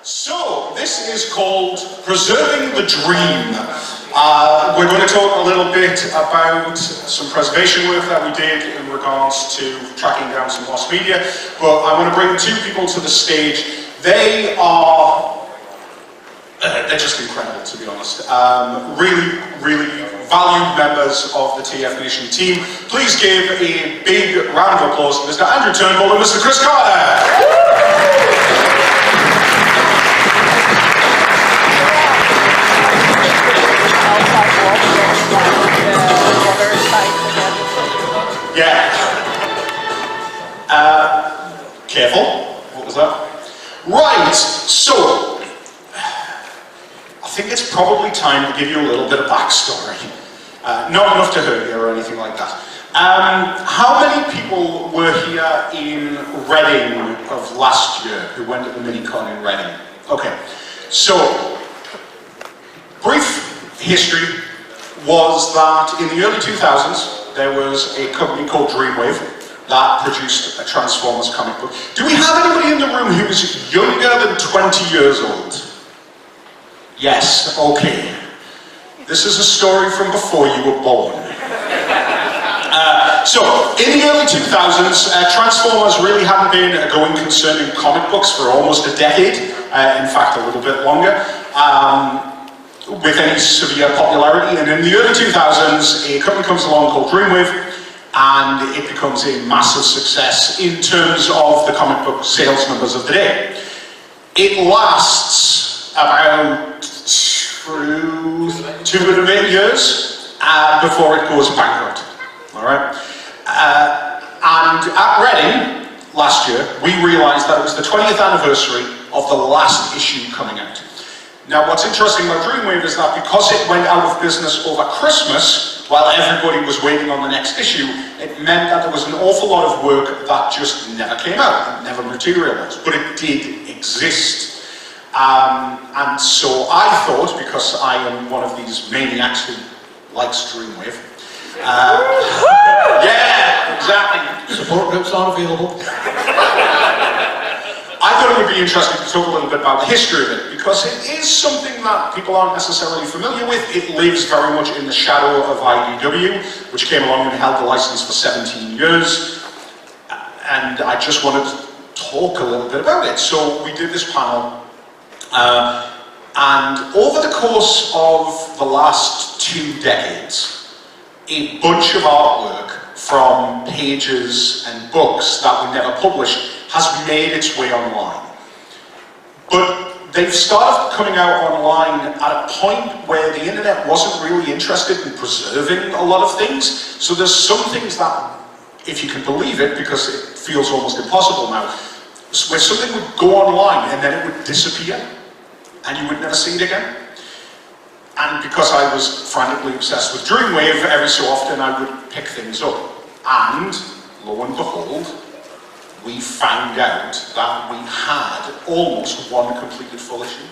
So, this is called Preserving the Dream. We're going to talk a little bit about some preservation work that we did in regards to tracking down some lost media, but I want to bring two people to the stage. They're just incredible, to be honest. Really valued members of the TFNation team. Please give a big round of applause to Mr. Andrew Turnbull and Mr. Chris Carter. Yeah. Careful. What was that? Right. So, I think it's probably time to give you a little bit of backstory. Not enough to hurt you or anything like that. How many people were here in Reading of last year who went to the mini-con in Reading? Okay. So, brief history was that in the early 2000s, there was a company called Dreamwave that produced a Transformers comic book. Do we have anybody in the room who is younger than 20 years old? Yes, okay. This is a story from before you were born. So, in the early 2000s, Transformers really hadn't been a going concern in comic books for almost a decade, in fact a little bit longer. With any severe popularity, and in the early 2000s a company comes along called Dreamwave and it becomes a massive success in terms of the comic book sales numbers of the day. It lasts about 2.5 years before it goes bankrupt. Alright? And at Reading last year we realised that it was the 20th anniversary of the last issue coming out. Now, what's interesting about Dreamwave is that because it went out of business over Christmas, while everybody was waiting on the next issue, it meant that there was an awful lot of work that just never came out, it never materialized, but it did exist. And so I thought, because I am one of these maniacs who likes Dreamwave, yeah, exactly. Support groups are available. I thought it would be interesting to talk a little bit about the history of it, because it is something that people aren't necessarily familiar with. It lives very much in the shadow of IDW, which came along and held the license for 17 years. And I just wanted to talk a little bit about it. So we did this panel, and over the course of the last 2 decades, a bunch of artwork from pages and books that were never published has made its way online. But they've started coming out online at a point where the internet wasn't really interested in preserving a lot of things. So there's some things that, if you can believe it, because it feels almost impossible now, where something would go online and then it would disappear and you would never see it again. And because I was frantically obsessed with Dreamwave, every so often I would pick things up. And, lo and behold, we found out that we had almost one completed full issue.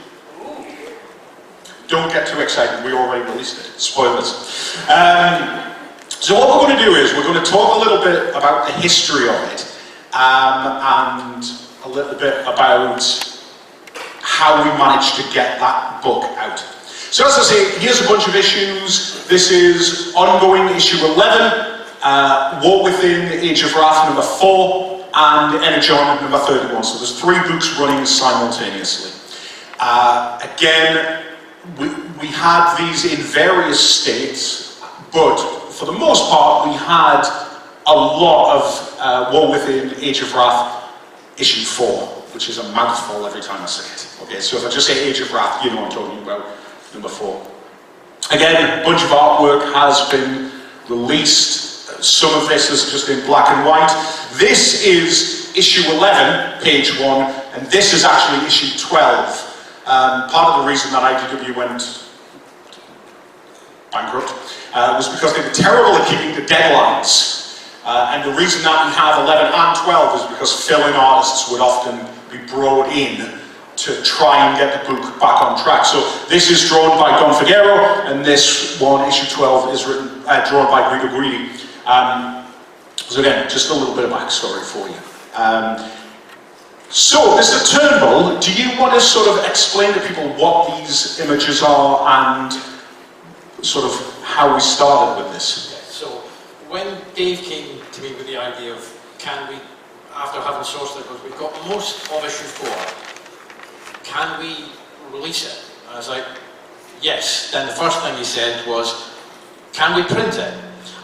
Don't get too excited, we already released it. Spoilers. So what we're going to do is, we're going to talk a little bit about the history of it, and a little bit about how we managed to get that book out. So as I say, here's a bunch of issues. This is ongoing issue 11, War Within, Age of Wrath number 4, and Energon number 31. So there's 3 books running simultaneously. Again, we had these in various states, but for the most part we had a lot of War Within, Age of Wrath, issue 4, which is a mouthful every time I say it. Okay, so if I just say Age of Wrath, you know what I'm talking about, number 4. Again, a bunch of artwork has been released. Some of this is just in black and white. This is issue 11, page 1, and this is actually issue 12. Part of the reason that IDW went bankrupt was because they were terrible at keeping the deadlines. And the reason that we have 11 and 12 is because fill-in artists would often be brought in to try and get the book back on track. So this is drawn by Don Figueroa, and this one, issue 12, is drawn by Guido Guidi. So again, just a little bit of backstory for you. So, Mr. Turnbull, do you want to sort of explain to people what these images are and sort of how we started with this? Yeah, so, when Dave came to me with the idea of, can we, after having sourced it, we've got most of issue 4, can we release it? And I was like, yes. Then the first thing he said was, can we print it?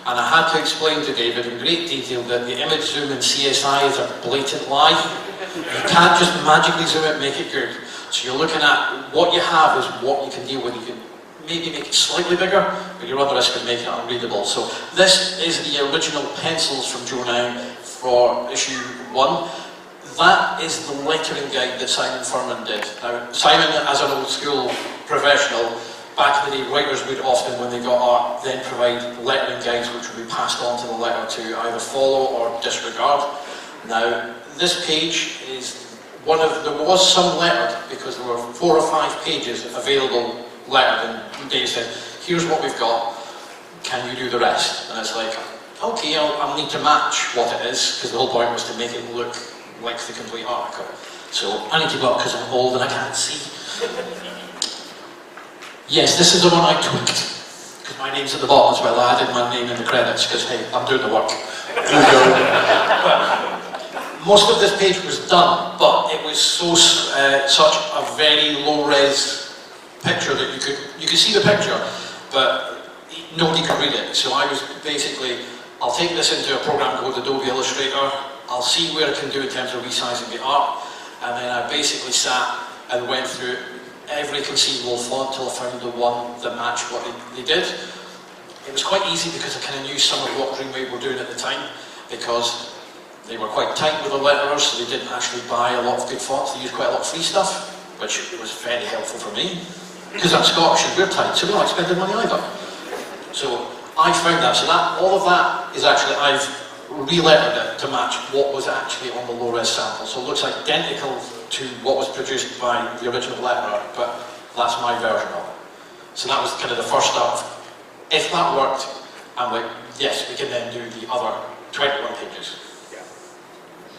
And I had to explain to David in great detail that the image zoom in CSI is a blatant lie. You can't just magically zoom it and make it good. So you're looking at what you have is what you can deal with. You can maybe make it slightly bigger, but you're at the risk of making it unreadable. So this is the original pencils from Joe Now for issue 1. That is the lettering guide that Simon Furman did. Now, Simon, as an old school professional, back in the day, writers would often, when they got art, then provide lettering guides which would be passed on to the letter to either follow or disregard. Now, this page is one of, there was some lettered because there were 4 or 5 pages available lettered, and Dave said, here's what we've got, can you do the rest? And it's like, okay, I'll need to match what it is, because the whole point was to make it look like the complete article. So I need to go up because I'm old and I can't see. Yes, this is the one I tweaked, because my name's at the bottom as well. I added my name in the credits because, hey, I'm doing the work. Most of this page was done, but it was so such a very low-res picture that you could see the picture, but nobody could read it. So I was basically, I'll take this into a program called Adobe Illustrator, I'll see where I can do in terms of resizing the art, and then I basically sat and went through every conceivable font till I found the one that matched what they did. It was quite easy because I kind of knew some of what Dreamwave were doing at the time, because they were quite tight with the letterers, so they didn't actually buy a lot of good fonts. They used quite a lot of free stuff, which was very helpful for me, because I'm Scottish and we're tight, so we don't like spending money either. So I found that, so that all of that is actually, I've re-lettered it to match what was actually on the low-res sample. So it looks identical to what was produced by the original letterer, but that's my version of it. So that was kind of the first start. If that worked, I'm like, yes, we can then do the other 21 pages.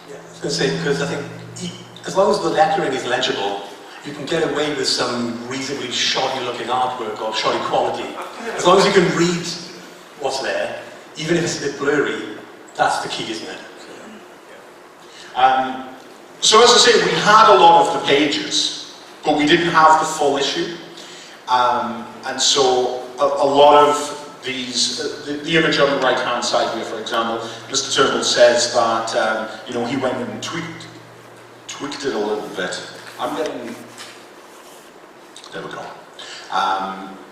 Yeah, I was going to say, because I think as long as the lettering is legible, you can get away with some reasonably shoddy-looking artwork or shoddy quality. As long as you can read what's there, even if it's a bit blurry, that's the key, isn't it? So as I say, we had a lot of the pages, but we didn't have the full issue. And so a lot of these, the image on the right-hand side here, for example, Mr. Turnbull says that you know, he went and tweaked it a little bit. There we go.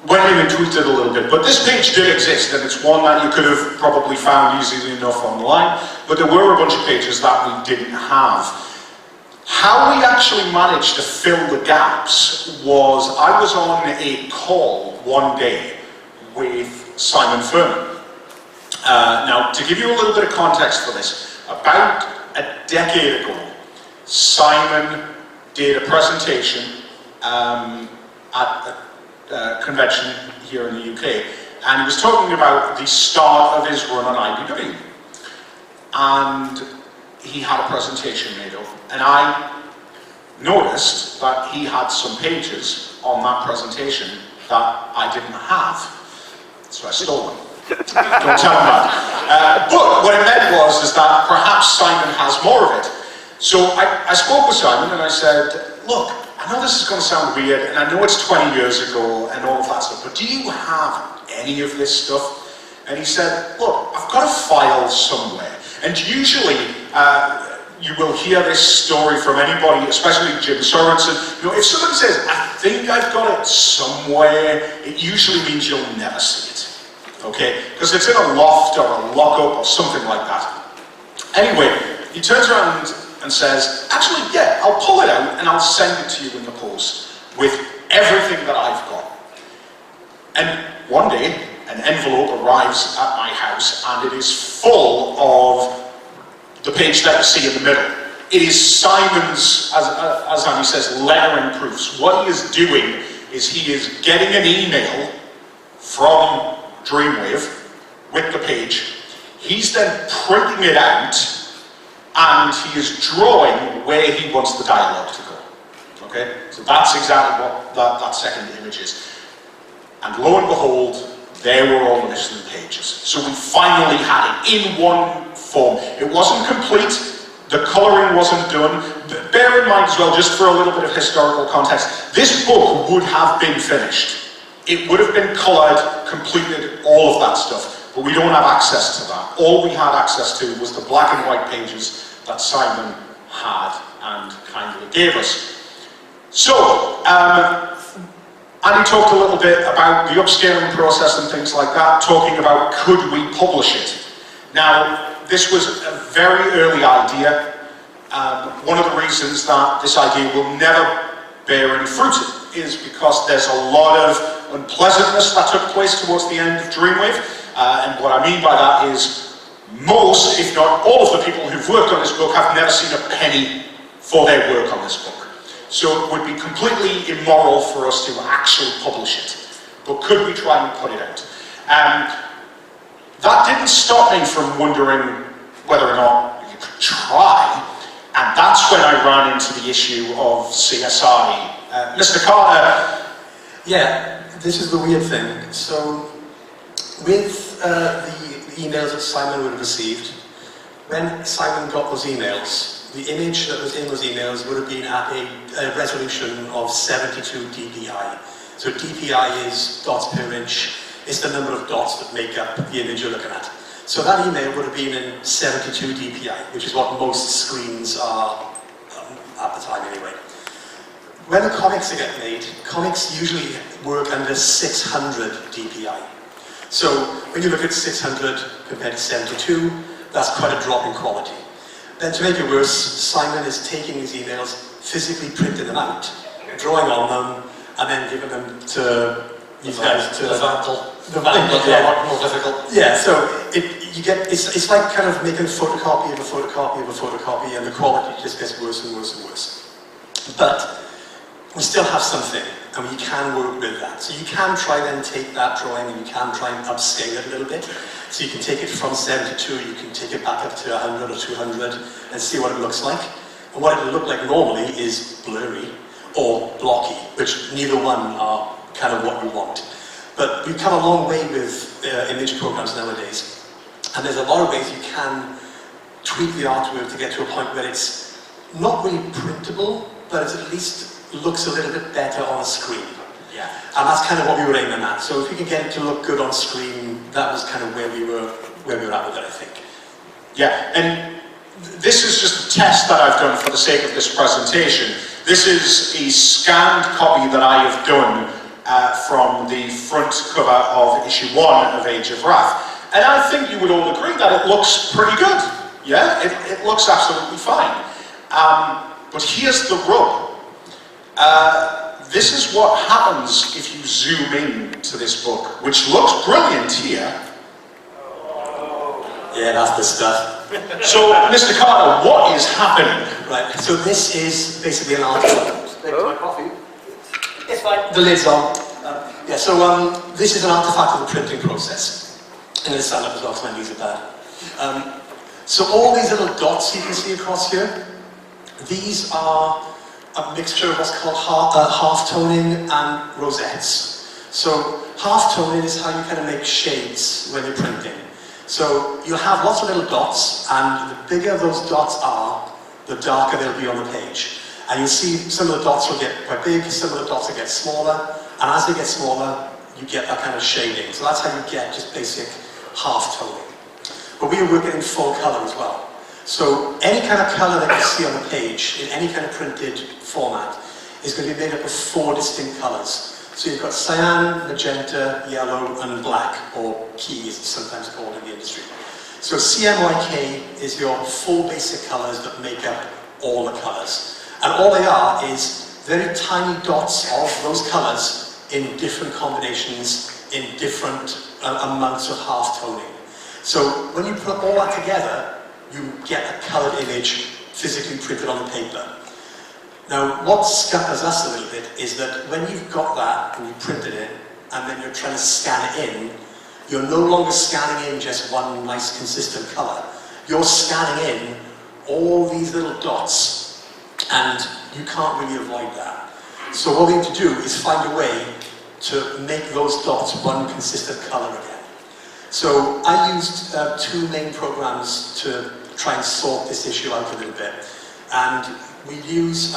Went in and tweaked it a little bit, but this page did exist, and it's one that you could have probably found easily enough online, but there were a bunch of pages that we didn't have. How we actually managed to fill the gaps was, I was on a call one day with Simon Furman. Now, to give you a little bit of context for this, about a decade ago, Simon did a presentation at a convention here in the UK, and he was talking about the start of his run on IDW. And he had a presentation made up, and I noticed that he had some pages on that presentation that I didn't have. So I stole them. Don't tell him that. But what it meant was that perhaps Simon has more of it. So I spoke with Simon and I said, look, I know this is going to sound weird, and I know it's 20 years ago and all of that stuff, but do you have any of this stuff? And he said, look, I've got a file somewhere. And usually, you will hear this story from anybody, especially Jim Sorensen. You know, if somebody says, I think I've got it somewhere, it usually means you'll never see it. Okay? Because it's in a loft or a lockup or something like that. Anyway, he turns around and says, actually, yeah, I'll pull it out and I'll send it to you in the post with everything that I've got. And one day, an envelope arrives at my house and it is full of the page that you see in the middle. It is Simon's, as Andy says, lettering proofs. What he is doing is he is getting an email from Dreamwave with the page. He's then printing it out and he is drawing where he wants the dialogue to go. Okay? So that's exactly what that second image is. And lo and behold, there were all the missing pages. So we finally had it in one form. It wasn't complete, the colouring wasn't done. Bear in mind as well, just for a little bit of historical context, this book would have been finished. It would have been coloured, completed, all of that stuff. But we don't have access to that. All we had access to was the black and white pages that Simon had and kindly gave us. So, Andy talked a little bit about the upscaling process and things like that, talking about could we publish it. Now, this was a very early idea. One of the reasons that this idea will never bear any fruit is because there's a lot of unpleasantness that took place towards the end of Dreamwave. And what I mean by that is most, if not all of the people who've worked on this book have never seen a penny for their work on this book. So it would be completely immoral for us to actually publish it. But could we try and put it out? That didn't stop me from wondering whether or not you could try. And that's when I ran into the issue of CSI. Mr. Carter. Yeah, this is the weird thing. So, with the emails that Simon would have received, when Simon got those emails, the image that was in those emails would have been at a resolution of 72 dpi. So dpi is dots per inch. It's the number of dots that make up the image you're looking at. So that email would have been in 72 dpi, which is what most screens are at the time anyway. When the comics get made, comics usually work under 600 dpi. So when you look at 600 compared to 72, that's quite a drop in quality. Then to make it worse, Simon is taking these emails, physically printing them out, drawing on them, and then giving them to these guys. The vandal. The vandal, yeah. A lot more difficult. Yeah, so it's like kind of making a photocopy of a photocopy of a photocopy, and the quality just gets worse and worse and worse. But we still have something, and we can work with that. So you can try then take that drawing and you can try and upscale it a little bit. So you can take it from 72, you can take it back up to 100 or 200 and see what it looks like. And what it will look like normally is blurry or blocky, which neither one are kind of what we want. But we've come a long way with image programs nowadays. And there's a lot of ways you can tweak the artwork to get to a point where it's not really printable, but it at least looks a little bit better on a screen. Yeah. And that's kind of what we were aiming at. So if we can get it to look good on screen, that was kind of where we were at with it, I think. Yeah, and this is just a test that I've done for the sake of this presentation. This is a scanned copy that I have done from the front cover of issue 1 of Age of Wrath. And I think you would all agree that it looks pretty good. Yeah, it looks absolutely fine. But here's the rub. This is what happens if you zoom in to this book, which looks brilliant here. Yeah, that's the stuff. So, Mr. Carter, what is happening? Right, so this is basically an artifact. Thanks for my coffee. It's fine. The lid's on. Yeah, so this is an artifact of the printing process. I'm going to stand up as well because my knees are bad. So all these little dots you can see across here, these are a mixture of what's called half-toning and rosettes. So half-toning is how you kind of make shades when you're printing. So you'll have lots of little dots, and the bigger those dots are, the darker they'll be on the page. And you'll see some of the dots will get quite big, some of the dots will get smaller, and as they get smaller, you get that kind of shading. So that's how you get just basic half-toning. But we are working in full colour as well. So any kind of colour that you see on the page, in any kind of printed format, is going to be made up of 4 distinct colours. So you've got cyan, magenta, yellow, and black, or key as it's sometimes called in the industry. So CMYK is your 4 basic colours that make up all the colours. And all they are is very tiny dots of those colours in different combinations, in different amounts of half-toning. So when you put all that together, you get a coloured image physically printed on the paper. Now, what scatters us a little bit is that when you've got that and you printed it, and then you're trying to scan it in, you're no longer scanning in just one nice consistent colour. You're scanning in all these little dots, and you can't really avoid that. So what we need to do is find a way to make those dots one consistent color again. So I used two main programs to try and sort this issue out a little bit. And I used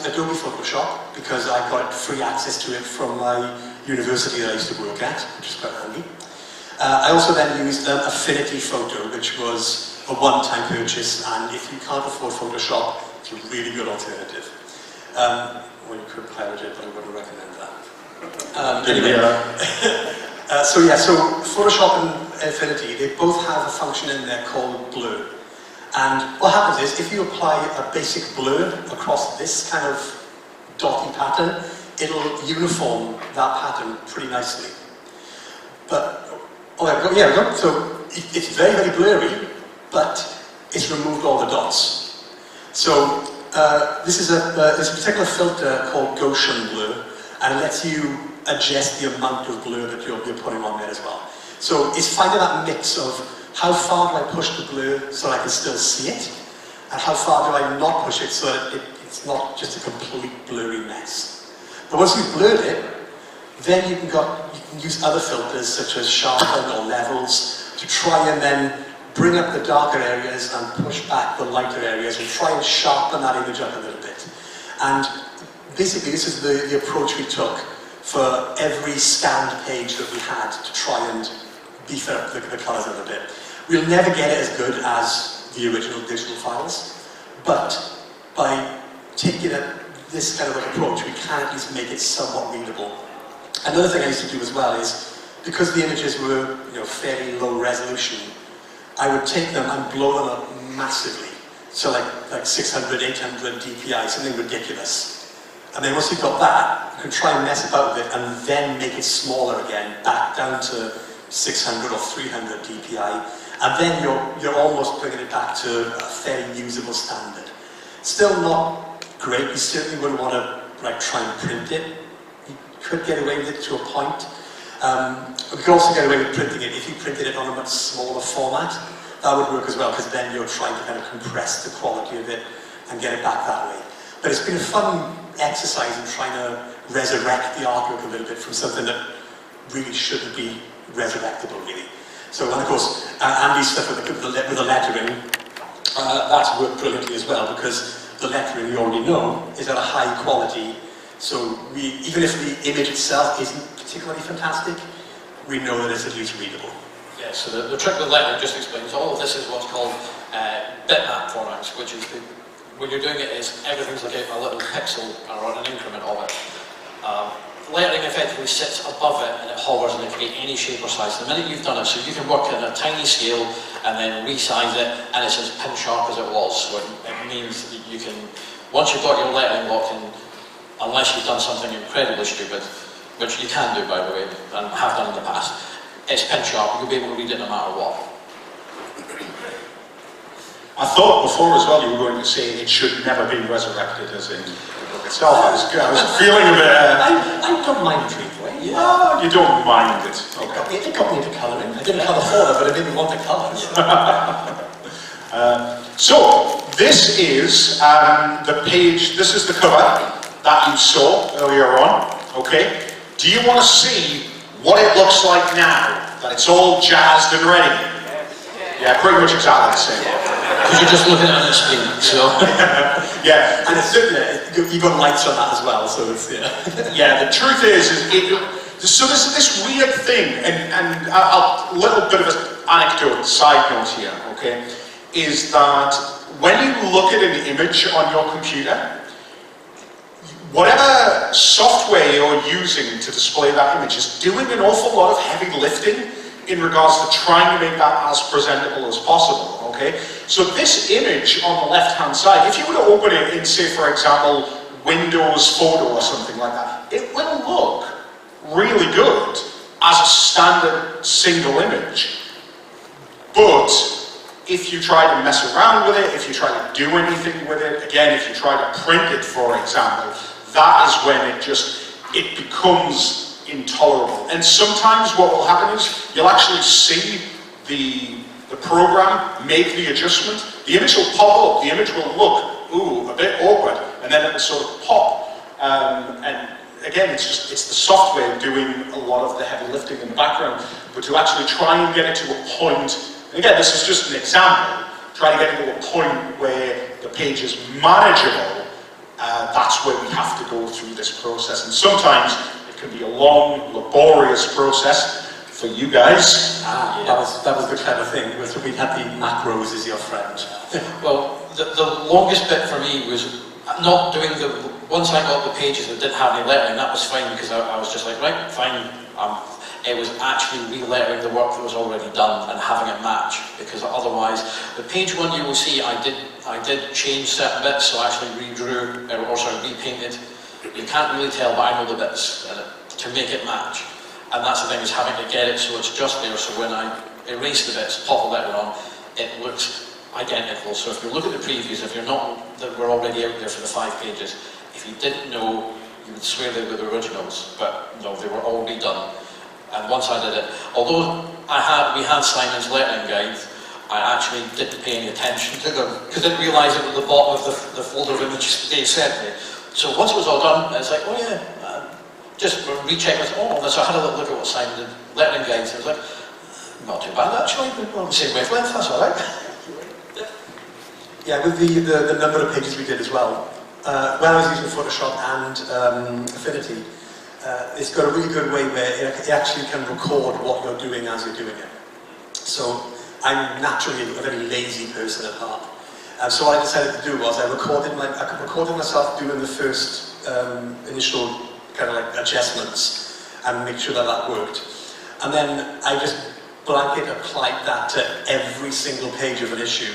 Adobe Photoshop because I got free access to it from my university that I used to work at, which is quite handy. I also then used Affinity Photo, which was a one-time purchase, and if you can't afford Photoshop, it's a really good alternative. Well, you could pirate it, but I wouldn't recommend that. Anyway, so Photoshop and Affinity, they both have a function in there called blur. And what happens is, if you apply a basic blur across this kind of dotty pattern, it'll uniform that pattern pretty nicely. But, there we go. So it's very, very blurry, but it's removed all the dots. So this is a particular filter called Gaussian blur, and it lets you adjust the amount of blur that you're putting on there as well. So it's finding that mix of how far do I push the blur so I can still see it, and how far do I not push it so that it's not just a complete blurry mess. But once you've blurred it, then you can use other filters such as sharpen or levels to try and then bring up the darker areas and push back the lighter areas and try and sharpen that image up a little bit. And basically this is the approach we took for every scanned page that we had to try and beef up the colours a little bit. We'll never get it as good as the original digital files, but by taking this kind of approach, we can at least make it somewhat readable. Another thing I used to do as well is, because the images were fairly low resolution, I would take them and blow them up massively. So like 600, 800 DPI, something ridiculous. And then once you've got that, you can try and mess about with it and then make it smaller again, back down to 600 or 300 DPI. And then you're almost bringing it back to a fairly usable standard. Still not great. You certainly wouldn't want to try and print it. You could get away with it to a point. But you could also get away with printing it if you printed it on a much smaller format. That would work as well, because then you're trying to kind of compress the quality of it and get it back that way. But it's been a fun exercise in trying to resurrect the artwork a little bit from something that really shouldn't be resurrectable, really. So, and of course, Andy's stuff with the lettering, that's worked brilliantly as well, because the lettering, you already know, is at a high quality. So even if the image itself isn't particularly fantastic, we know that it's at least readable. Yeah, so the trick with lettering just explains all of this is what's called bitmap formats, which is when you're doing it is everything's like a little pixel or an increment of it. Lettering effectively sits above it and it hovers and it can be any shape or size. The minute you've done it, so you can work at a tiny scale and then resize it, and it's as pin sharp as it was. So it means that you can, once you've got your lettering locked in, unless you've done something incredibly stupid, which you can do, by the way, and have done in the past, it's pin sharp. You'll be able to read it no matter what. I thought before as well you were going to say it should never be resurrected as in the book itself. I was feeling a bit... I don't mind the away. Yeah. Oh, you don't mind it. Okay. It got me into colouring. I didn't colour for it, but I didn't want to colour. So, this is the page, this is the cover that you saw earlier on, okay? Do you want to see what it looks like now, that it's all jazzed and ready? Yeah, pretty much exactly the same. Because you're just looking at it on the screen, so... Yeah. And you've got lights on that as well, so it's, Yeah, the truth is so this weird thing, and a little bit of an anecdote, side note here, okay, is that when you look at an image on your computer, whatever software you're using to display that image is doing an awful lot of heavy lifting in regards to trying to make that as presentable as possible, okay? So this image on the left-hand side, if you were to open it in, say, for example, Windows Photo or something like that, it will look really good as a standard single image. But if you try to mess around with it, if you try to do anything with it, again, if you try to print it, for example, that is when it becomes intolerable. And sometimes what will happen is you'll actually see the program make the adjustment, the image will pop up, the image will look, ooh, a bit awkward, and then it will sort of pop. And again, it's the software doing a lot of the heavy lifting in the background, but to actually try and get it to a point, and again, this is just an example, try to get it to a point where the page is manageable, that's where we have to go through this process. And sometimes it can be a long, laborious process for you guys. That was the clever thing, was we had the macros as your friend. Well, the longest bit for me was not doing once I got the pages that didn't have any lettering, that was fine because I was just like, right, fine. It was actually re-lettering the work that was already done and having it match, because otherwise, the page one you will see, I did change certain bits, so I actually redrew, or sorry, repainted. You can't really tell, but I know the bits to make it match. And that's the thing, is having to get it so it's just there, so when I erase the bits, pop the letter on, it looks identical. So if you look at the previews, if you're not, that we're already out there for the 5 pages, if you didn't know, you would swear they were the originals, but no, they were all redone. And once I did it, although we had Simon's lettering guide, I actually didn't pay any attention to them, because I didn't realise it was the bottom of the folder of images they sent me. So once it was all done, it's like, oh yeah, just recheck it. Oh, so I had a little look at what Simon did, lettering guides. I was like, not too bad actually, we're on the same wavelength, that's alright. Yeah, with the number of pages we did as well, when I was using Photoshop and Affinity, it's got a really good way where it actually can record what you're doing as you're doing it. So I'm naturally a very lazy person at heart. So what I decided to do was I recorded myself doing the first initial kind of like adjustments and make sure that that worked. And then I just blanket applied that to every single page of an issue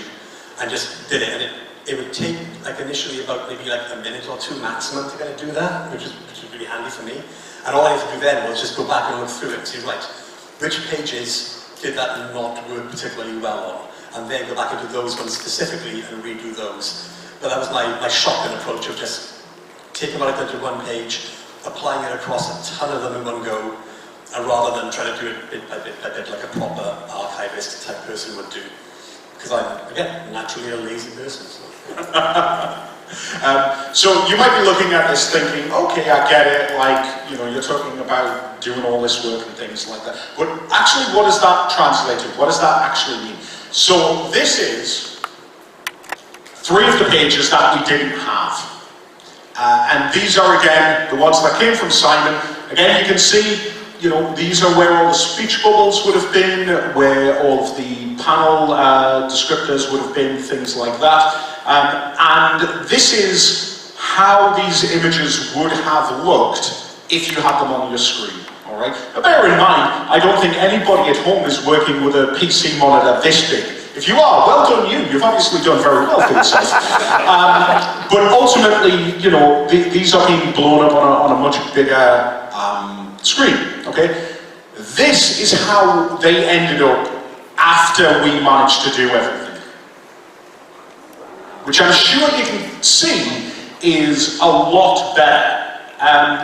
and just did it. And it would take like initially about maybe like a minute or 2 maximum to kind of do that, which is really handy for me. And all I had to do then was just go back and look through it and see, right, which pages did that not work particularly well on, and then go back into those ones specifically and redo those. But that was my shotgun approach of just taking what I did to one page, applying it across a ton of them in one go, and rather than trying to do it bit by bit by bit like a proper archivist type person would do. Because I'm, again, naturally a lazy person. So you might be looking at this thinking, okay, I get it, like, you know, you're talking about doing all this work and things like that. But actually, what does that translate to? What does that actually mean? So this is 3 of the pages that we didn't have. And these are, again, the ones that came from Simon. Again, you can see, you know, these are where all the speech bubbles would have been, where all of the panel descriptors would have been, things like that. And this is how these images would have looked if you had them on your screen. All right. Now, bear in mind, I don't think anybody at home is working with a PC monitor this big. If you are, well done you. You've obviously done very well for yourself. But ultimately, you know, these are being blown up on a much bigger screen. Okay. This is how they ended up after we managed to do everything, which I'm sure you can see is a lot better.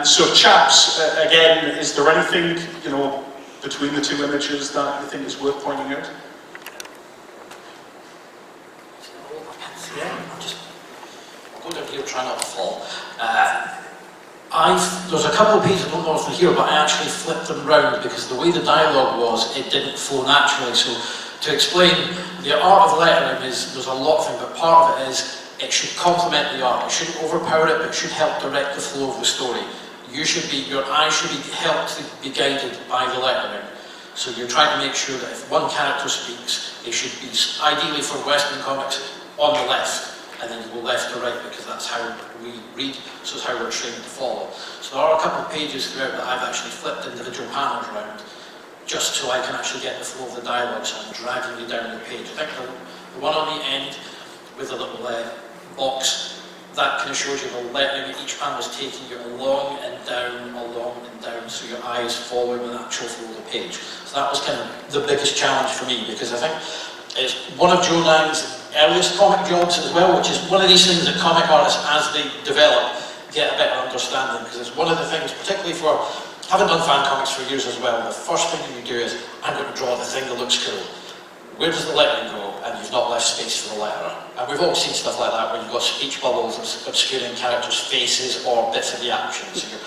So chaps, again, is there anything, you know, between the 2 images that you think is worth pointing out? Yeah, I'll go down here, try not to fall. There's a couple of pages, I don't know if they're here, but I actually flipped them round because the way the dialogue was, it didn't flow naturally. So to explain, the art of lettering is, there's a lot of things, but part of it is, it should complement the art. It shouldn't overpower it, but it should help direct the flow of the story. Your eye should be helped to be guided by the lettering. So you're trying to make sure that if one character speaks, it should be, ideally for Western comics, on the left. And then you go left to right because that's how we read, so it's how we're trained to follow. So there are a couple of pages throughout that I've actually flipped individual panels around, just so I can actually get the flow of the dialogue, so I'm dragging you down the page. I think the one on the end with a little box, that kind of shows you the lettering at each panel is taking you along and down, so your eye is following the actual flow of the page. So that was kind of the biggest challenge for me, because I think it's one of Joe Nang's earliest comic jobs as well, which is one of these things that comic artists, as they develop, get a better understanding, because it's one of the things, particularly for, having done fan comics for years as well, the first thing you do is, I'm going to draw the thing that looks cool. Where does the lettering go? And and you've not left space for the letter. And we've all seen stuff like that, where you've got speech bubbles obscuring characters' faces or bits of the action. So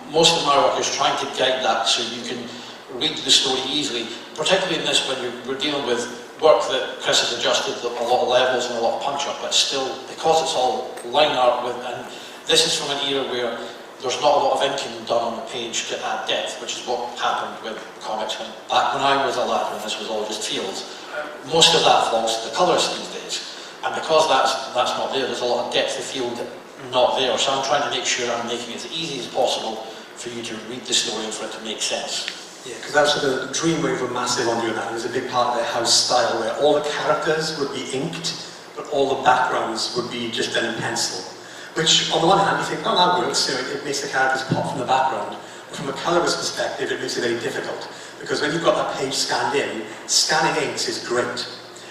most of my work is trying to guide that so you can read the story easily, particularly in this when we're dealing with work that Chris has adjusted a lot of levels and a lot of punch-up, but still, because it's all line art, and this is from an era where there's not a lot of inking done on the page to add depth, which is what happened with comics back when I was a lad, when this was all just fields. Most of that falls to the colours these days, and because that's not there, there's a lot of depth of field not there, so I'm trying to make sure I'm making it as easy as possible for you to read the story and for it to make sense. Yeah, because actually the Dreamwave were massive on doing that. It was a big part of their house style where all the characters would be inked, but all the backgrounds would be just done in pencil. Which, on the one hand, you think, oh, that works, it makes the characters pop from the background. But from a colourist perspective, it makes it very difficult. Because when you've got that page scanned in, scanning inks is great.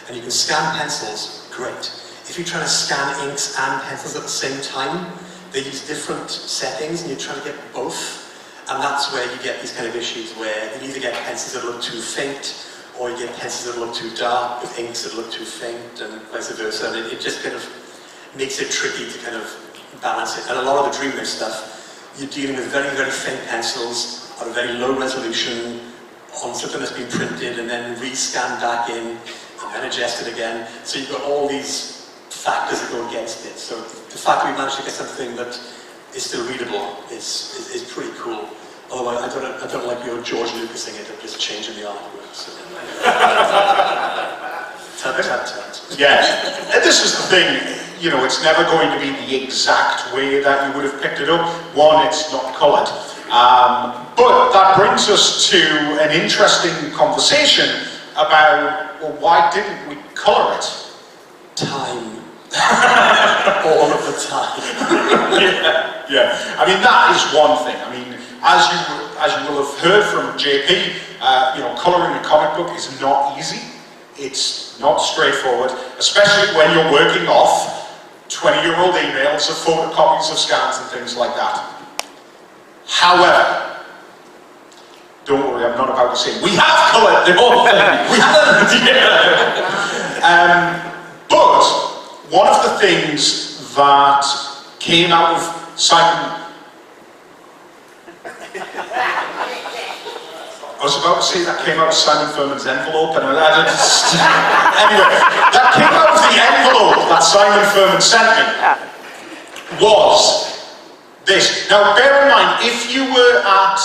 And you can scan pencils, great. If you're trying to scan inks and pencils at the same time, they use different settings and you're trying to get both. And that's where you get these kind of issues where you either get pencils that look too faint, or you get pencils that look too dark with inks that look too faint, and vice versa. And it just kind of makes it tricky to kind of balance it. And a lot of the Dreamwave stuff, you're dealing with very, very faint pencils at a very low resolution on something that's been printed and then re-scanned back in and then adjusted again. So you've got all these factors that go against it. So the fact that we managed to get something that is still readable is pretty cool. Although I don't like your George Lucasing it, I'm just changing the artwork. So. Yeah, and this is the thing, you know, it's never going to be the exact way that you would have picked it up. One, it's not coloured. But that brings us to an interesting conversation about, well, why didn't we colour it? Time. All of the time. Yeah. I mean, that is one thing. I mean, as you will have heard from JP, you know, colouring a comic book is not easy. It's not straightforward, especially when you're working off 20-year-old emails of photocopies of scans and things like that. However, don't worry, I'm not about to say we have coloured the whole thing. We haven't. Yeah. But one of the things that came out of Simon... I was about to say that came out of Simon Furman's envelope, and anyway, that came out of the envelope that Simon Furman sent me was this. Now, bear in mind, if you were at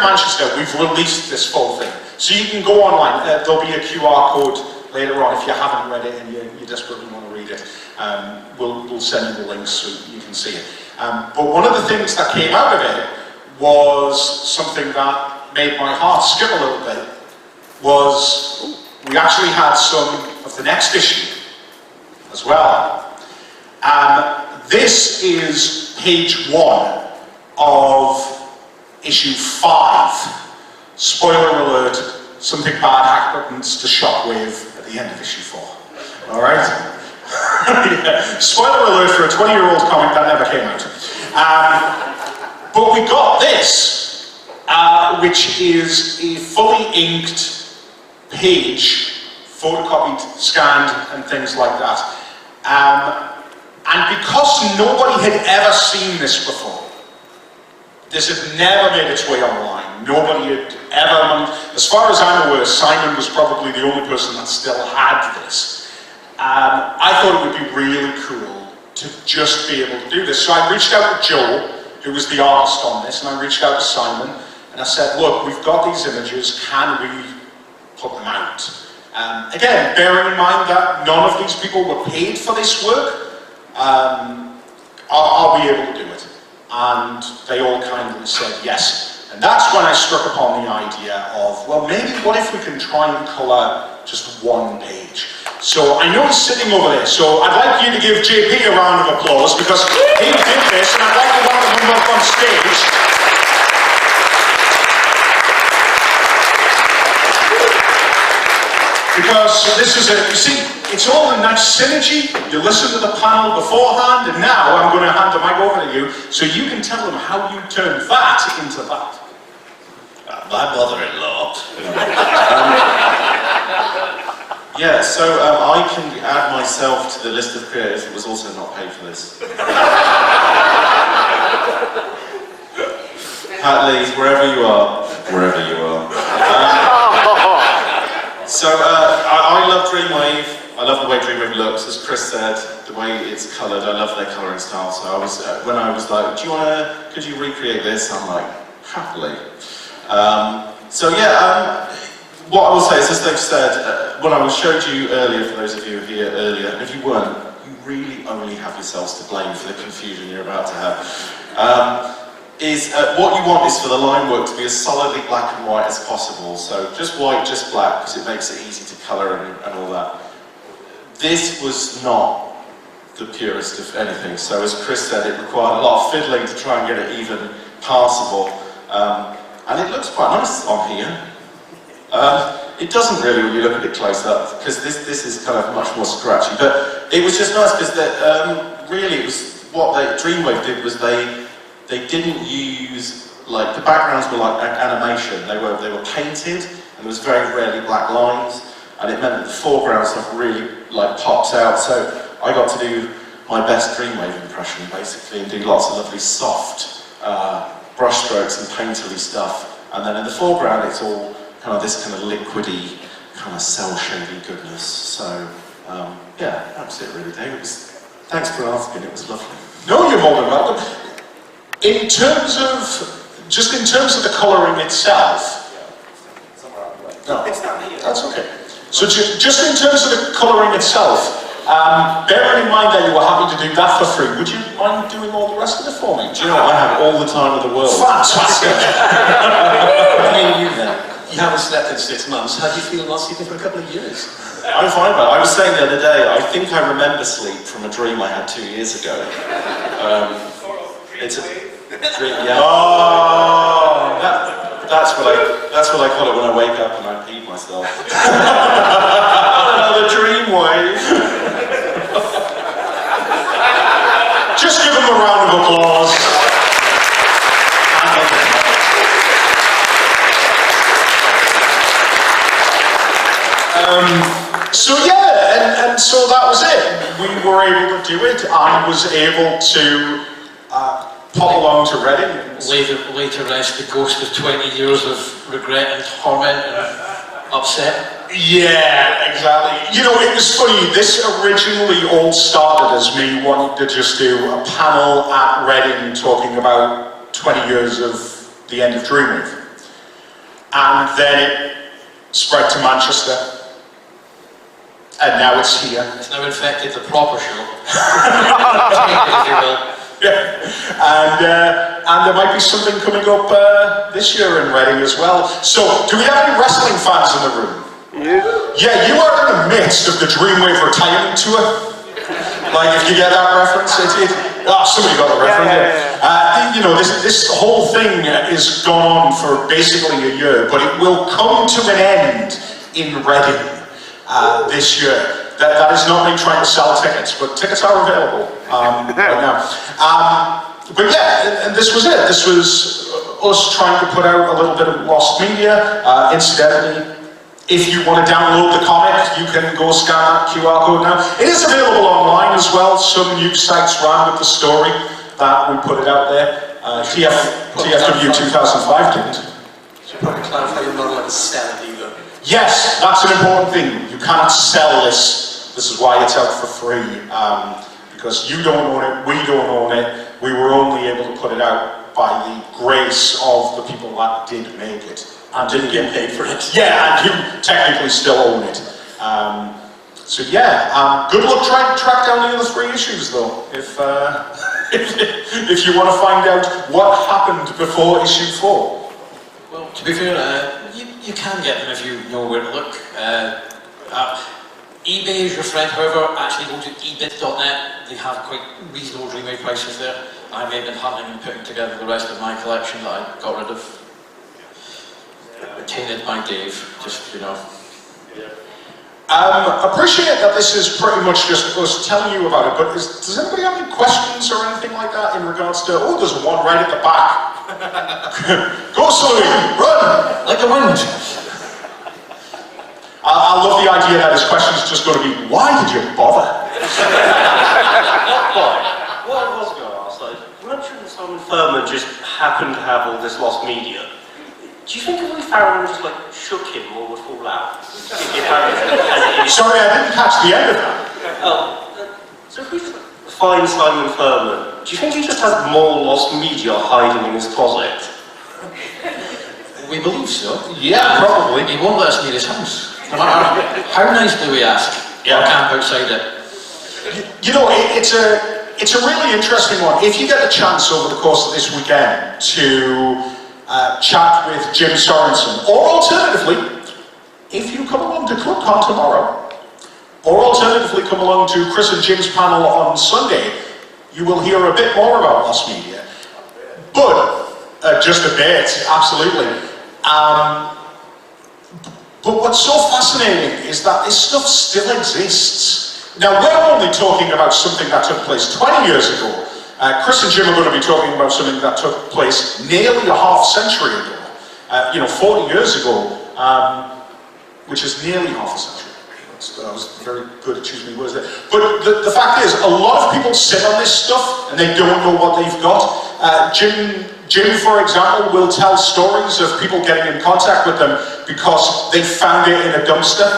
Manchester, we've released this full thing, so you can go online. There'll be a QR code later on if you haven't read it and you desperately want to read it. We'll send you the links so you can see it. But one of the things that came out of it was something that made my heart skip a little bit. Was we actually had some of the next issue as well. This is page 1 of issue 5. Spoiler alert, something bad happens to Shockwave at the end of issue 4. Alright? Yeah. Spoiler alert for a 20-year-old comic that never came out. But we got this, which is a fully inked page, photocopied, scanned, and things like that. And because nobody had ever seen this before, this had never made its way online. Nobody had ever, as far as I'm aware, Simon was probably the only person that still had this. I thought it would be really cool to just be able to do this. So I reached out to Joe, who was the artist on this, and I reached out to Simon, and I said, look, we've got these images, can we put them out? Again, bearing in mind that none of these people were paid for this work, are we able to do it? And they all kindly said yes. And that's when I struck upon the idea of, well, maybe what if we can try and colour just one page? So I know he's sitting over there, so I'd like you to give JP a round of applause because he did this, and I'd like to welcome him up on stage. Because this is you see, it's all a nice synergy. You listen to the panel beforehand, and now I'm going to hand the mic over to you so you can tell them how you turned that into that. My mother-in-law. Yeah, so I can add myself to the list of creators that was also not paid for this. Pat Lees, wherever you are. I love Dreamwave. I love the way Dreamwave looks. As Chris said, the way it's coloured, I love their colouring style. So I was, when I was like, could you recreate this? I'm like, happily. What I will say is, as they've said, what I showed you earlier, for those of you here earlier, and if you weren't, you really only have yourselves to blame for the confusion you're about to have. What you want is for the line work to be as solidly black and white as possible. So just white, just black, because it makes it easy to colour and all that. This was not the purest of anything. So as Chris said, it required a lot of fiddling to try and get it even passable. And it looks quite nice on here. It doesn't really when you look at it close up, because this is kind of much more scratchy. But it was just nice because really it was what Dreamwave did was they didn't use, like, the backgrounds were like animation. They were painted, and there was very rarely black lines, and it meant that the foreground stuff really like pops out. So I got to do my best Dreamwave impression basically, and do lots of lovely soft brushstrokes and painterly stuff. And then in the foreground, it's all kind of this kind of liquidy, kind of cel-shady goodness. So yeah, that's it really, Dave. Thanks for asking. It was lovely. No, you're more than welcome. In terms of the colouring itself, no, It's not here. that's okay. So just in terms of the colouring itself, bearing in mind that you were happy to do that for free, would you mind doing all the rest of it for me? Do you know what? I have all the time in the world. Fantastic! I mean, you haven't slept in 6 months. How do you feel not sleeping for a couple of years? I'm fine, but I was saying the other day, I think I remember sleep from a dream I had 2 years ago. It's a dream, yeah. Oh! That's what I call it when I wake up and I peed myself. Another dream wave. Just give them a round of applause. So yeah, and so that was it. We were able to do it. I was able to pop along to Reading. Lay to rest the ghost of 20 years of regret and torment and upset. Yeah, exactly. You know, it was funny. This originally all started as me wanting to just do a panel at Reading talking about 20 years of the end of Dreamwave. And then it spread to Manchester. And now it's here. It's now infected the proper show. If you will. Yeah. And there might be something coming up this year in Reading as well. So, do we have any wrestling fans in the room? Yeah, you are in the midst of the Dreamwave retirement tour. Like, if you get that reference, somebody got the reference. You know, this whole thing is gone on for basically a year, but it will come to an end in Reading this year. That is not me trying to sell tickets, but tickets are available right now. But yeah, and this was it. This was us trying to put out a little bit of lost media. Incidentally, if you want to download the comic, you can go scan that QR code now. It is available online as well. Some news sites ran with the story that we put it out there. TFW 2005 didn't. Should probably clarify you're not allowed to sell it either. Yes, that's an important thing. You cannot sell this. This is why it's out for free. Because you don't own it, we don't own it. We were only able to put it out by the grace of the people that did make it. And didn't get paid for it. Yeah, and you technically still own it. So yeah, good luck trying to track down the other 3 issues though, if you want to find out what happened before issue 4. Well, to be fair, you can get them if you know where to look. eBay is your friend, however, actually go to ebit.net. They have quite reasonable Dreamwave prices there. I may have been hunting and putting together the rest of my collection that I got rid of. Tainted by Dave, just, you know. Appreciate that this is pretty much just us telling you about it, but does anybody have any questions or anything like that in regards to, oh, there's one right at the back. Go Sully, run! Like the wind. I love the idea that his question is just going to be, why did you bother? What I was going to ask, like, you mentioned Simon Furman just happened to have all this lost media. Do you think if we found just like shook him, all would fall out? Sorry, I didn't catch the end of that. So if we find Simon Furman, do you think he just has more lost media hiding in his closet? We believe so. Yeah, probably. He won't let us near his house. No matter how nicely we ask, or camp outside it. You know, it's a really interesting one. If you get the chance over the course of this weekend to chat with Jim Sorensen, or alternatively, if you come along to ClubCon tomorrow, or alternatively come along to Chris and Jim's panel on Sunday, you will hear a bit more about lost media. But, just a bit, absolutely. But what's so fascinating is that this stuff still exists. Now, we're only talking about something that took place 20 years ago. Chris and Jim are going to be talking about something that took place nearly a half century ago. 40 years ago, which is nearly half a century. I was very good at choosing words there. But the fact is, a lot of people sit on this stuff and they don't know what they've got. Jim, for example, will tell stories of people getting in contact with them because they found it in a dumpster.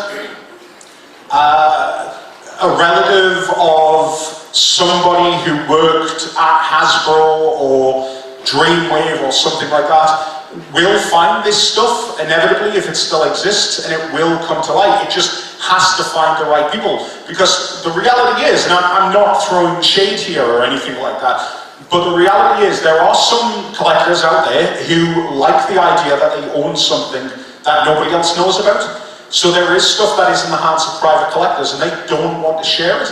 A relative of somebody who worked at Hasbro or Dreamwave or something like that will find this stuff inevitably if it still exists, and it will come to light. It just has to find the right people, because the reality is, and I'm not throwing shade here or anything like that, but the reality is there are some collectors out there who like the idea that they own something that nobody else knows about. So there is stuff that is in the hands of private collectors and they don't want to share it.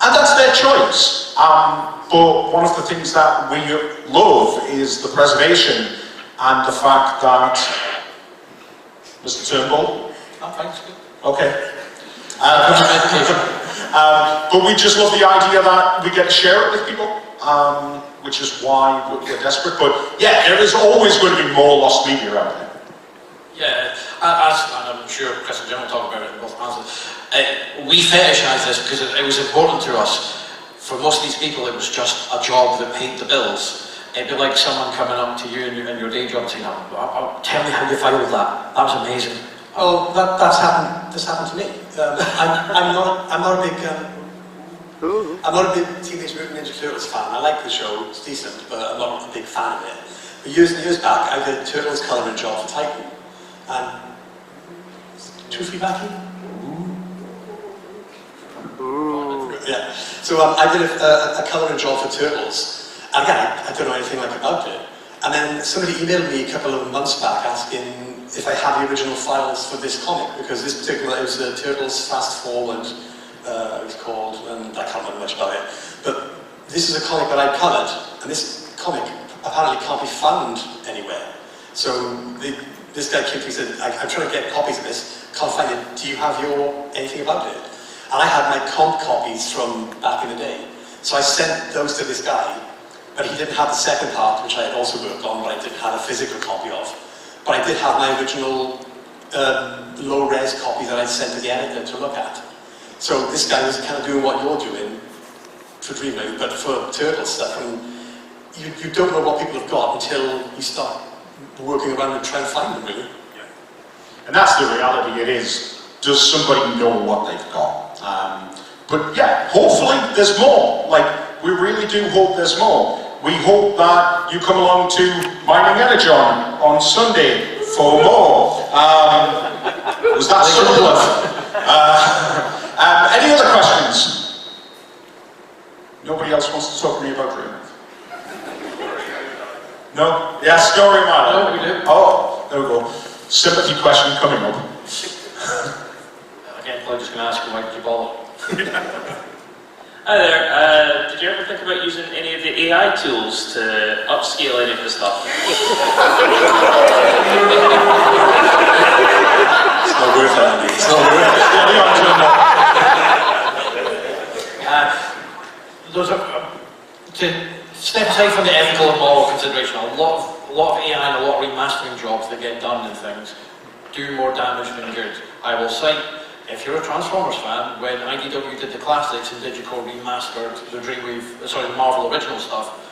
And that's their choice. But one of the things that we love is the preservation and the fact that... Mr. Turnbull? Oh, thanks. Okay. But we just love the idea that we get to share it with people, which is why we're desperate. But yeah, there is always going to be more lost media out there. Yeah, and I'm sure Chris and Jim will talk about it in both answers. We fetishize this because it was important to us. For most of these people, it was just a job that paid the bills. It'd be like someone coming up to you in your day job saying, tell me how you filed that. That was amazing. Oh, that's happened to me. I'm not a big Teenage Mutant Ninja Turtles fan. I like the show, it's decent, but I'm not a big fan of it. But years and years back, I did a Turtles colouring job for Titan. And 2 free backing? Yeah. So I did a colouring job for Turtles. And again, I don't know anything about it. And then somebody emailed me a couple of months back asking if I had the original files for this comic, because this particular, it was Turtles Fast Forward, it was called, and I can't remember much about it. But this is a comic that I coloured, and this comic apparently can't be found anywhere. So this guy came to me and said, I'm trying to get copies of this, can't find it, do you have anything about it? And I had my comp copies from back in the day. So I sent those to this guy, but he didn't have the second part, which I had also worked on, but I didn't have a physical copy of. But I did have my original low-res copy that I sent to the editor to look at. So this guy was kind of doing what you're doing for Dreamwave, but for Turtle stuff. And you don't know what people have got until you start working around and trying to find them, really. Yeah. And that's the reality. It is, does somebody know what they've got? But yeah, hopefully there's more. We really do hope there's more. We hope that you come along to Mining Energon on Sunday for more. Was that simple enough? Any other questions? Nobody else wants to talk to me about Dreamwave? No? Yeah, story man. No, we do. Oh, there we go. Sympathy question coming up. Again, I'm just going to ask you, why did you bother? Hi there, did you ever think about using any of the AI tools to upscale any of the stuff? It's not worth it, Andy. It's not worth it. Those are, to step aside from the ethical and moral consideration, a lot of AI and a lot of remastering jobs that get done and things do more damage than good. I will cite, if you're a Transformers fan, when IDW did the classics and Digicore remastered the Marvel original stuff,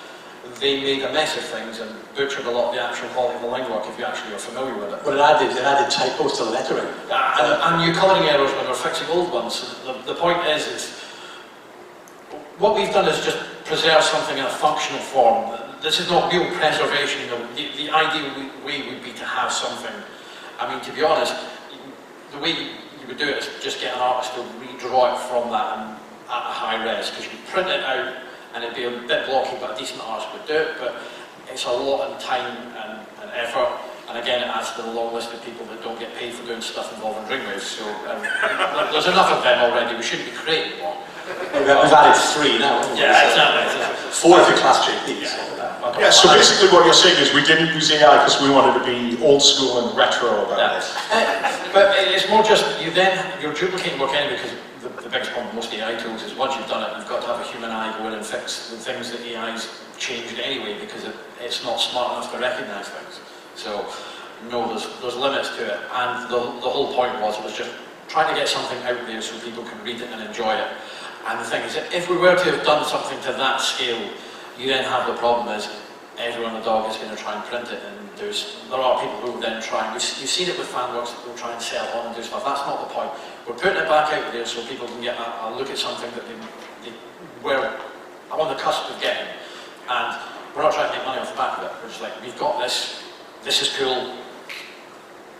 they made a mess of things and butchered a lot of the actual quality of the line work if you actually are familiar with it. Well, it added typos to the lettering. And you're colouring errors when we're fixing old ones. The point is what we've done is just preserve something in a functional form. This is not real preservation. The ideal way would be to have something. I mean, to be honest, the way you would do it is just get an artist to redraw it from that and at a high res, because you can print it out and it'd be a bit blocky, but a decent artist would do it. But it's a lot of time and effort, and again, it adds to the long list of people that don't get paid for doing stuff involving Dreamwaves. So there's enough of them already. We shouldn't be creating more. We've added 3 now. Yeah, exactly. 4 if you class JPs. Yeah, so basically what you're saying is we didn't use AI because we wanted to be old school and retro about it. But it's more just, you're duplicating work anyway, because the biggest problem with most AI tools is once you've done it, you've got to have a human eye go in and fix the things that AI's changed anyway, because it's not smart enough to recognise things. So, no, there's limits to it, and the whole point was, it was just trying to get something out there so people can read it and enjoy it. And the thing is, if we were to have done something to that scale, you then have the problem is, everyone and the dog is going to try and print it, and there are people who will then try, and you've seen it with fan works that will try and sell on and do stuff. That's not the point. We're putting it back out there so people can get a look at something that they were on the cusp of getting, and we're not trying to make money off the back of it. We're just like, we've got this is cool,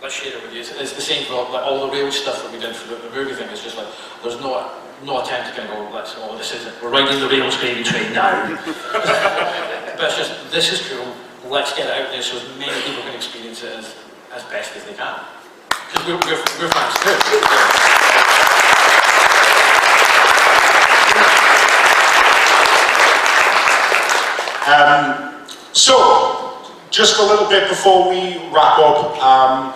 let's share it with you. It's the same for like, all the real stuff that we did for the movie thing. It's just like, there's no attempt to kind of go, this is it, we're riding the rails gravy train now. But it's just, this is cool, let's get it out there so as many people can experience it as best as they can. Because we're fans too. So, just a little bit before we wrap up,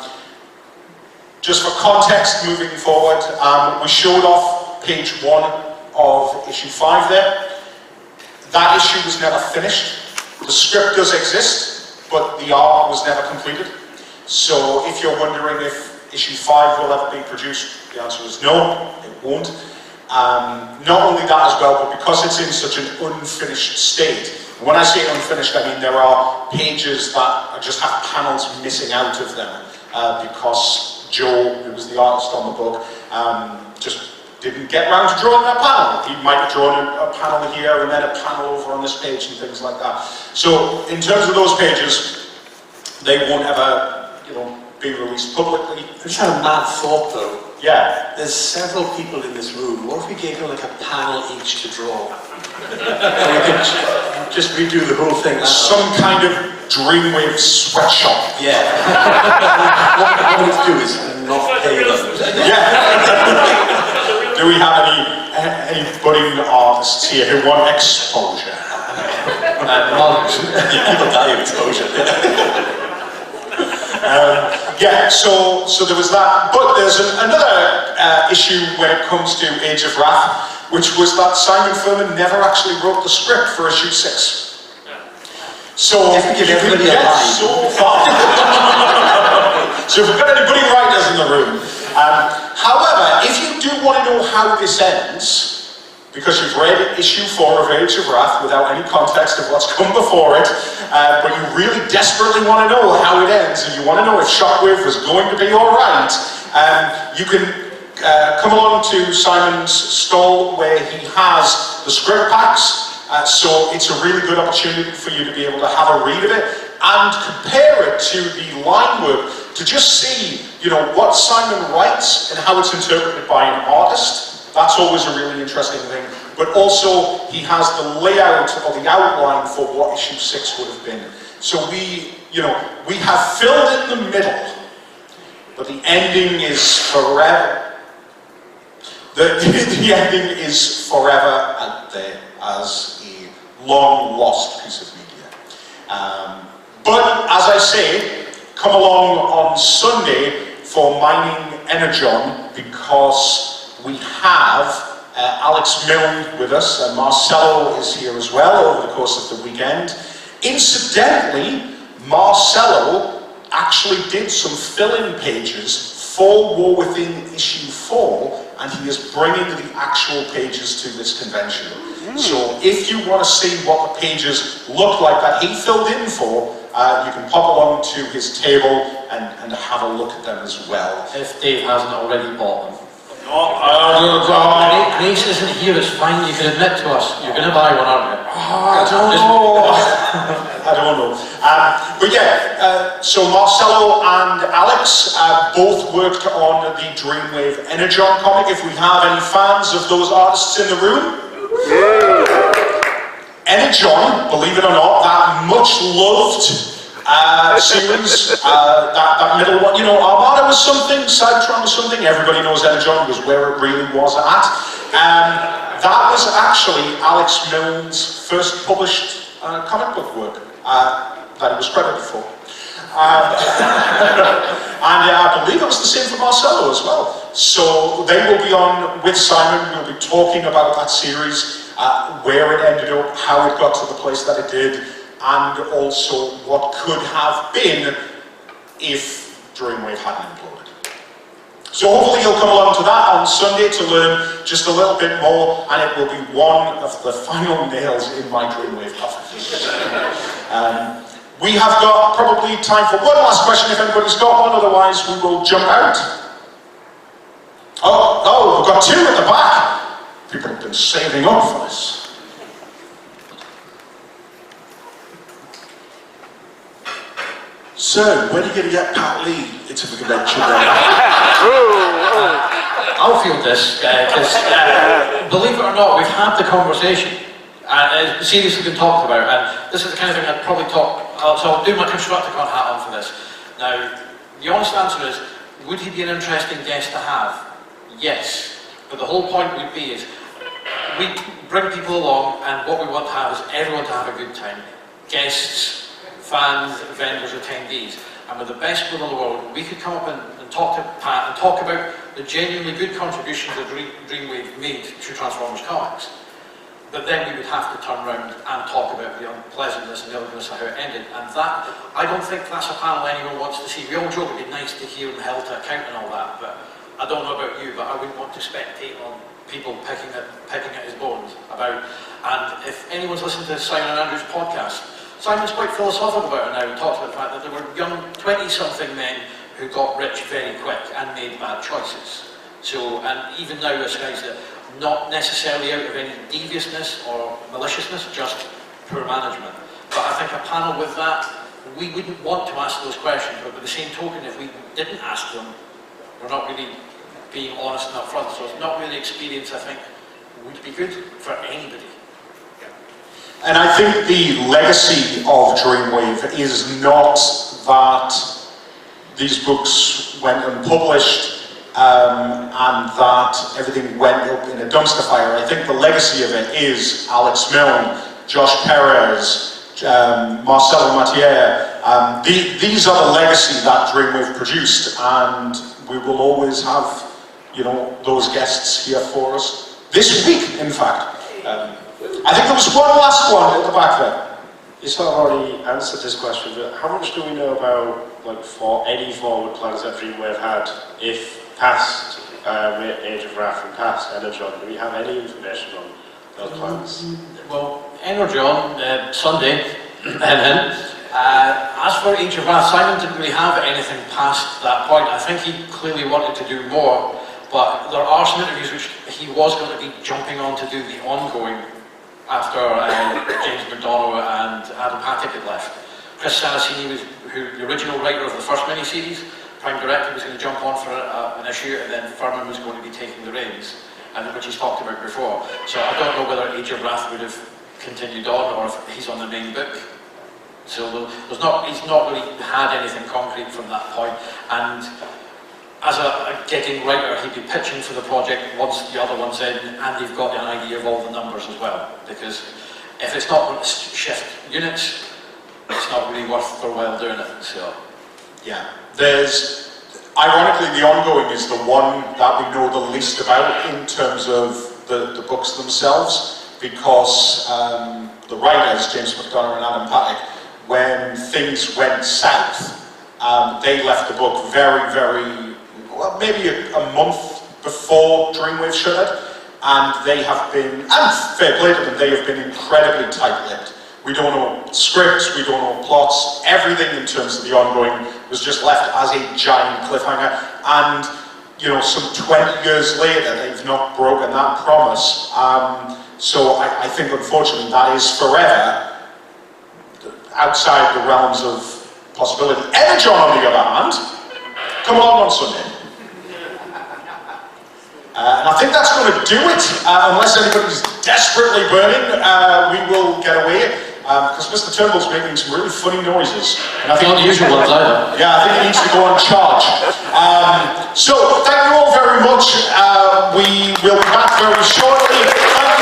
just for context moving forward, we showed off page 1 of issue 5 there. That issue was never finished. The script does exist, but the art was never completed. So if you're wondering if issue 5 will ever be produced, the answer is no, it won't. Not only that as well, but because it's in such an unfinished state. When I say unfinished, I mean there are pages that just have panels missing out of them because Joe, who was the artist on the book, just didn't get round to drawing that panel. He might have drawn a panel here and then a panel over on this page and things like that. So in terms of those pages, they won't ever, be released publicly. I just had a mad thought though. Yeah. There's several people in this room. What if we gave them like a panel each to draw? And we could just redo the whole thing. Some kind of Dreamwave sweatshop. Yeah. What we need to do is not pay them. Yeah. Do we have any budding artists here who want exposure? People die of exposure. Yeah, so there was that, but there's another issue when it comes to Age of Wrath, which was that Simon Furman never actually wrote the script for issue 6. So if we give everybody a line. So far. So if we've got any budding writers in the room. However, if you do want to know how this ends, because you've read issue 4 of Age of Wrath without any context of what's come before it, but you really desperately want to know how it ends, and you want to know if Shockwave was going to be alright, you can come along to Simon's stall where he has the script packs, so it's a really good opportunity for you to be able to have a read of it and compare it to the line work to just see, what Simon writes and how it's interpreted by an artist. That's always a really interesting thing. But also, he has the layout or the outline for what issue 6 would have been. So we have filled in the middle, but the ending is forever. The ending is forever out there as a long-lost piece of media. But, as I say, come along on Sunday for Mining Energon, because we have Alex Milne with us, and Marcelo is here as well over the course of the weekend. Incidentally, Marcelo actually did some fill-in pages for War Within issue 4, and he is bringing the actual pages to this convention. So if you want to see what the pages look like that he filled in for, you can pop along to his table and have a look at them as well. If Dave hasn't already bought them. Oh, Grace isn't here, it's fine, you can admit to us. You're going to buy one, aren't you? I don't know. I don't know. But yeah, so Marcelo and Alex both worked on the Dreamwave Energon comic. If we have any fans of those artists in the room. Energon, believe it or not, that much loved series, that middle one, you know, Armada was something, Cybertron was something, everybody knows Energon was where it really was at. That was actually Alex Milne's first published comic book work that he was credited for. And I believe it was the same for Marcelo as well. So they will be on with Simon, we'll be talking about that series, where it ended up, how it got to the place that it did, and also what could have been if Dreamwave hadn't imploded. So hopefully you'll come along to that on Sunday to learn just a little bit more, and it will be one of the final nails in my Dreamwave coffin. We have got probably time for one last question if anybody's got one, otherwise we will jump out. Oh, we've got two at the back. People have been saving up for this. So, when are you going to get Pat Lee into the convention then? I'll field this, because believe it or not, we've had the conversation. It's seriously been talked about, and this is the kind of thing I'd probably talk, so I'll do my Constructicon hat on for this. Now, the honest answer is, would he be an interesting guest to have? Yes. But the whole point would be is, we bring people along, and what we want to have is everyone to have a good time. Guests, fans, vendors, attendees. And with the best will in the world, we could come up and talk to Pat and talk about the genuinely good contributions that Dreamwave made to Transformers comics. But then we would have to turn around and talk about the unpleasantness and the ugliness of how it ended. And that, I don't think that's a panel anyone wants to see. We all joke it'd be nice to hear him held to account and all that, but I don't know about you, but I wouldn't want to spectate on people picking at his bones about. And if anyone's listened to Simon and Andrew's podcast, Simon's quite philosophical about it now. He talks about the fact that there were young 20-something men who got rich very quick and made bad choices. So, and even now there's guys that not necessarily out of any deviousness or maliciousness, just poor management. But I think a panel with that, we wouldn't want to ask those questions, but by the same token, if we didn't ask them, we're not really being honest and upfront. So it's not really an experience I think would be good for anybody. And I think the legacy of Dreamwave is not that these books went unpublished and that everything went up in a dumpster fire. I think the legacy of it is Alex Milne, Josh Perez, Marcelo Mathieu. These are the legacy that Dreamwave produced, and we will always have, you know, those guests here for us. This week, in fact. I think there was one last one at the back there. You sort of already answered this question, but how much do we know about, like, for any forward plans that Dreamwave had, if past Age of Wrath and past Energon? Do we have any information on those plans? Well, Energon, Sunday, as for Age of Wrath, Simon didn't really have anything past that point. I think he clearly wanted to do more, but there are some interviews which he was going to be jumping on to do the ongoing after James McDonough and Adam Patek had left. Chris Saracini, who the original writer of the first miniseries, Prime Director, was going to jump on for an issue, and then Furman was going to be taking the reins, which he's talked about before. So I don't know whether Age of Wrath would have continued on, or if he's on the main book. So he's not really had anything concrete from that point. And as a gigging writer, he'd be pitching for the project once the other one's in, and they've got an idea of all the numbers as well. Because if it's not going to shift units, it's not really worth their while doing it. So, yeah, there's ironically the ongoing is the one that we know the least about in terms of the books themselves, because the writers, James McDonough and Adam Patek, when things went south, they left the book very, very, well, maybe a month before Dreamwave shuttered, and they have been, and fair play to them, they have been incredibly tight-lipped. We don't know scripts, we don't know plots, everything in terms of the ongoing was just left as a giant cliffhanger, and you know, some 20 years later, they've not broken that promise. So I think, unfortunately, that is forever outside the realms of possibility. Energon, on the other hand, come along on Sunday. And I think that's going to do it. Unless anybody's desperately burning, we will get away. Because Mr. Turnbull's making some really funny noises. And I think Not the usual ones either. yeah, I think he needs to go on charge. So, thank you all very much. We will be back very shortly. Thank